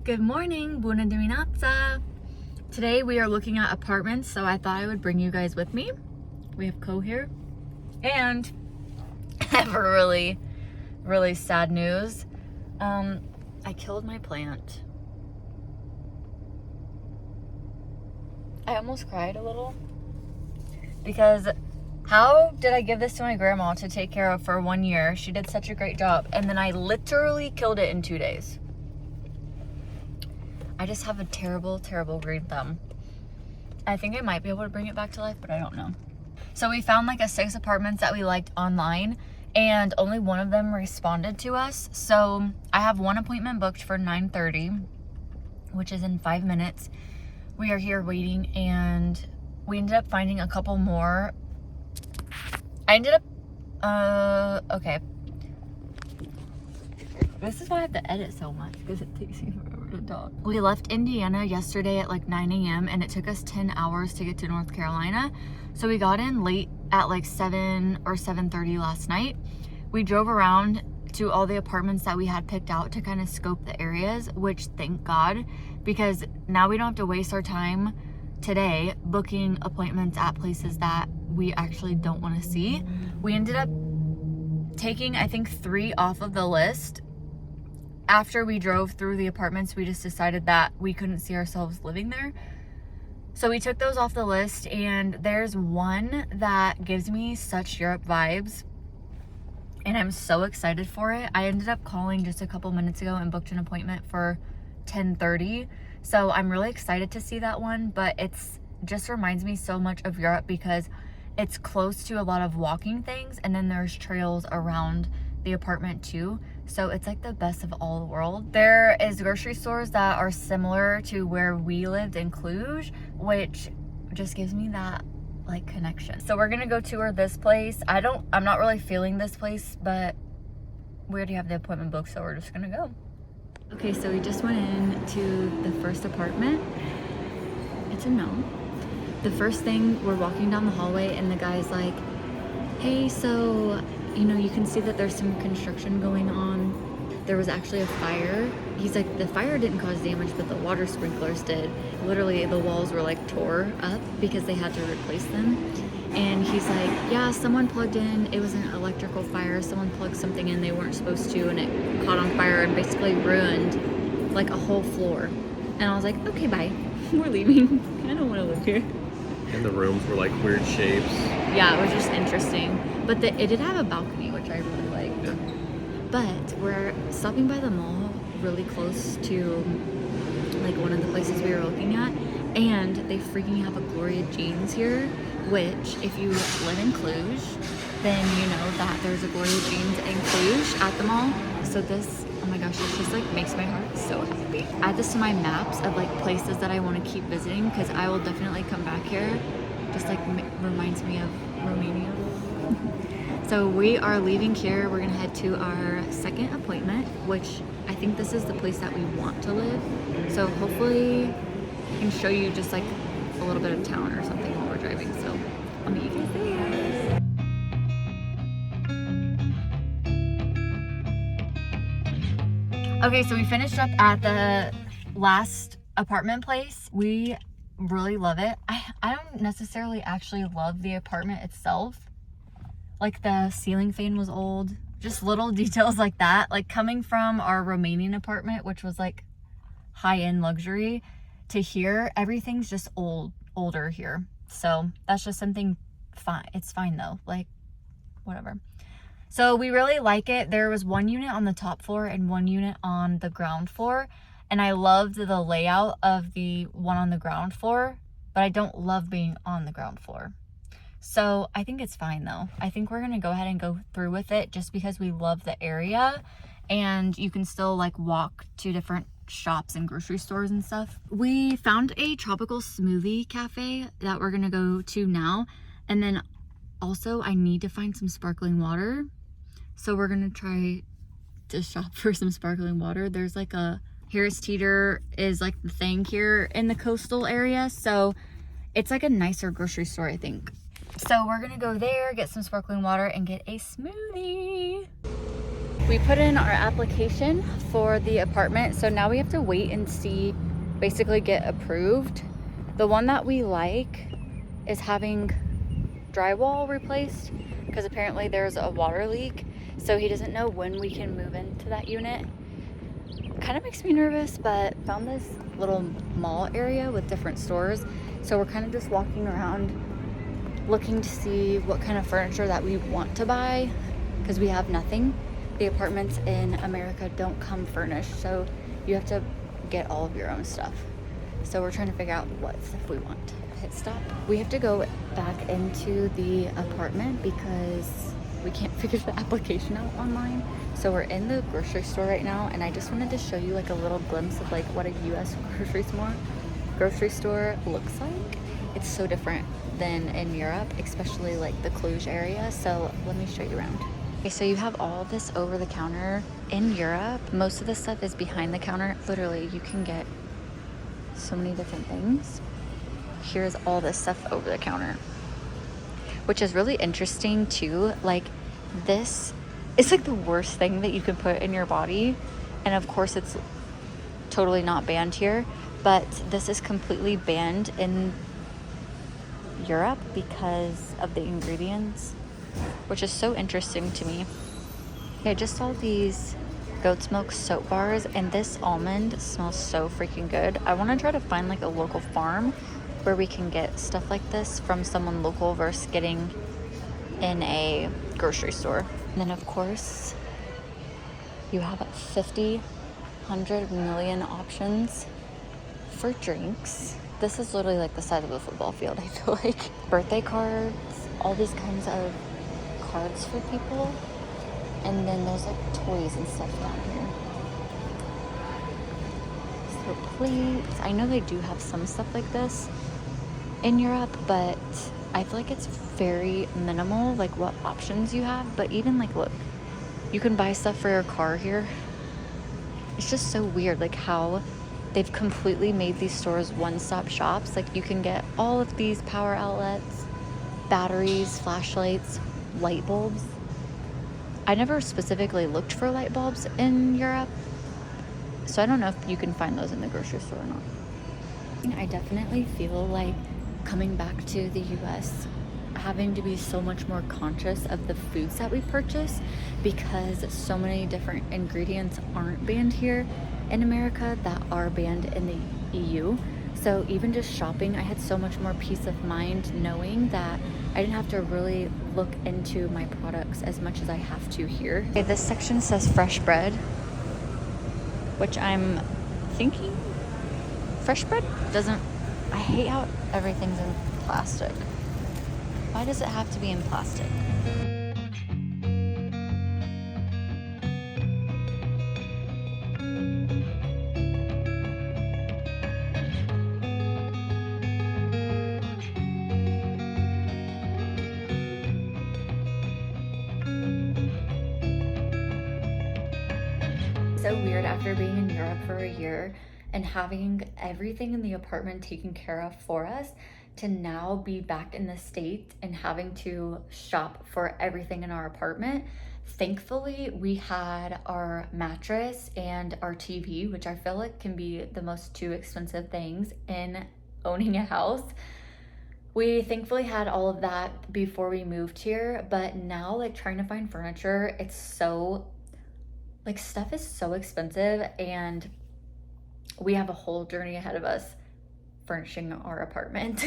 Good morning, buona dominazza. Today we are looking at apartments, so I thought I would bring you guys with me. We have Co here, and I have a really sad news. I killed my plant. I almost cried a little because how did I give this to my grandma to take care of for 1 year? She did such a great job, and then I literally killed it in 2 days. I just have a terrible green thumb. I think I might be able to bring it back to life, but I don't know. So we found like 6 apartments that we liked online, and only one of them responded to us. So I have one appointment booked for 9:30, which is in 5 minutes. We are here waiting, and we ended up finding a couple more. Okay. This is why I have to edit so much, because it takes me forever to talk. We left Indiana yesterday at like 9 a.m. and it took us 10 hours to get to North Carolina. So we got in late at like 7 or 7:30 last night. We drove around to all the apartments that we had picked out to kind of scope the areas, which thank God, because now we don't have to waste our time today booking appointments at places that we actually don't want to see. We ended up taking, I think, 3 off of the list. After we drove through the apartments, we just decided that we couldn't see ourselves living there. So we took those off the list, and there's one that gives me such Europe vibes, and I'm so excited for it. I ended up calling just a couple minutes ago and booked an appointment for 10:30. So I'm really excited to see that one, but it's just reminds me so much of Europe because it's close to a lot of walking things, and then there's trails around the apartment too. So it's like the best of all the world. There is grocery stores that are similar to where we lived in Cluj, which just gives me that like connection. So we're gonna go tour this place. I'm not really feeling this place, but we already have the appointment booked, so we're just gonna go. Okay, so we just went in to the first apartment. It's a no. The first thing, we're walking down the hallway and the guy's like, hey, so you can see that there's some construction going on. There was actually a fire. He's like, the fire didn't cause damage, but the water sprinklers did. Literally, the walls were like tore up because they had to replace them. And he's like, yeah, someone plugged in, it was an electrical fire. Someone plugged something in they weren't supposed to, and it caught on fire and basically ruined like a whole floor. And I was like, okay, bye. We're leaving. I don't want to live here. And the rooms were like weird shapes. Yeah, it was just interesting. But it did have a balcony, which I really liked. Yeah. But we're stopping by the mall really close to like one of the places we were looking at. And they freaking have a Gloria Jeans here, which if you live in Cluj, then you know that there's a Gloria Jeans in Cluj at the mall. So this, oh my gosh, it just like makes my heart so happy. Add this to my maps of like places that I want to keep visiting, because I will definitely come back here. Just like reminds me of Romania. So we are leaving here. We're gonna head to our second appointment, which I think this is the place that we want to live. So hopefully I can show you just like a little bit of town or something while we're driving. So I'll meet you guys there. Okay, so we finished up at the last apartment place. We really love it. I don't necessarily actually love the apartment itself. Like the ceiling fan was old. Just little details like that. Like coming from our Romanian apartment, which was like high-end luxury, to here, everything's just older here. So that's just something fine. It's fine though. Like whatever. So we really like it. There was 1 unit on the top floor and 1 unit on the ground floor. And I loved the layout of the one on the ground floor, but I don't love being on the ground floor. So I think it's fine though. I think we're gonna go ahead and go through with it just because we love the area, and you can still like walk to different shops and grocery stores and stuff. We found a tropical smoothie cafe that we're gonna go to now. And then also I need to find some sparkling water. So we're gonna try to shop for some sparkling water. There's like a Harris Teeter is like the thing here in the coastal area. So it's like a nicer grocery store, I think. So we're gonna go there, get some sparkling water, and get a smoothie. We put in our application for the apartment, so now we have to wait and see, basically get approved. The one that we like is having drywall replaced because apparently there's a water leak, so he doesn't know when we can move into that unit. Kind of makes me nervous, but found this little mall area with different stores, so we're kind of just walking around looking to see what kind of furniture that we want to buy because we have nothing. The apartments in America don't come furnished, so you have to get all of your own stuff. So we're trying to figure out what stuff we want. Hit stop. We have to go back into the apartment because we can't figure the application out online. So we're in the grocery store right now, and I just wanted to show you like a little glimpse of like what a US grocery store looks like. It's so different than in Europe, especially like the Cluj area. So let me show you around. Okay, so you have all this over the counter. In Europe, most of the stuff is behind the counter. Literally, you can get so many different things. Here's all this stuff over the counter, which is really interesting too. Like, this is like the worst thing that you can put in your body, and of course it's totally not banned here, but this is completely banned in Europe because of the ingredients, which is so interesting to me. I just saw these goat's milk soap bars, and this almond smells so freaking good. I want to try to find like a local farm where we can get stuff like this from someone local versus getting in a grocery store. And then of course you have 50, 100 million options for drinks. This is literally like the size of a football field, I feel like. Birthday cards, all these kinds of cards for people. And then there's like toys and stuff down here. So plates. I know they do have some stuff like this in Europe, but I feel like it's very minimal, like what options you have. But even like, look, you can buy stuff for your car here. It's just so weird, like how they've completely made these stores one-stop shops. Like you can get all of these power outlets, batteries, flashlights, light bulbs. I never specifically looked for light bulbs in Europe, so I don't know if you can find those in the grocery store or not. I definitely feel like coming back to the US, having to be so much more conscious of the foods that we purchase because so many different ingredients aren't banned here in America that are banned in the EU. So even just shopping, I had so much more peace of mind knowing that I didn't have to really look into my products as much as I have to here. Okay, this section says fresh bread, which I'm thinking fresh bread doesn't, I hate how everything's in plastic. Why does it have to be in plastic? So weird after being in Europe for a year and having everything in the apartment taken care of for us to now be back in the States and having to shop for everything in our apartment. Thankfully, we had our mattress and our TV, which I feel like can be the most two expensive things in owning a house. We thankfully had all of that before we moved here, but now like trying to find furniture, it's so like stuff is so expensive, and we have a whole journey ahead of us furnishing our apartment.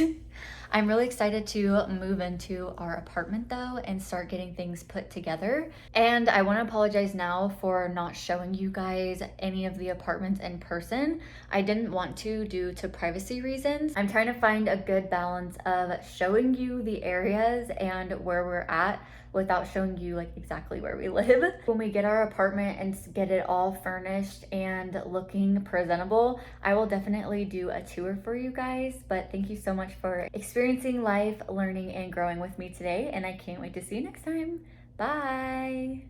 I'm really excited to move into our apartment though and start getting things put together. And I want to apologize now for not showing you guys any of the apartments in person. I didn't want to due to privacy reasons. I'm trying to find a good balance of showing you the areas and where we're at without showing you like exactly where we live. When we get our apartment and get it all furnished and looking presentable, I will definitely do a tour for you guys. But thank you so much for experiencing life, learning, and growing with me today. And I can't wait to see you next time. Bye.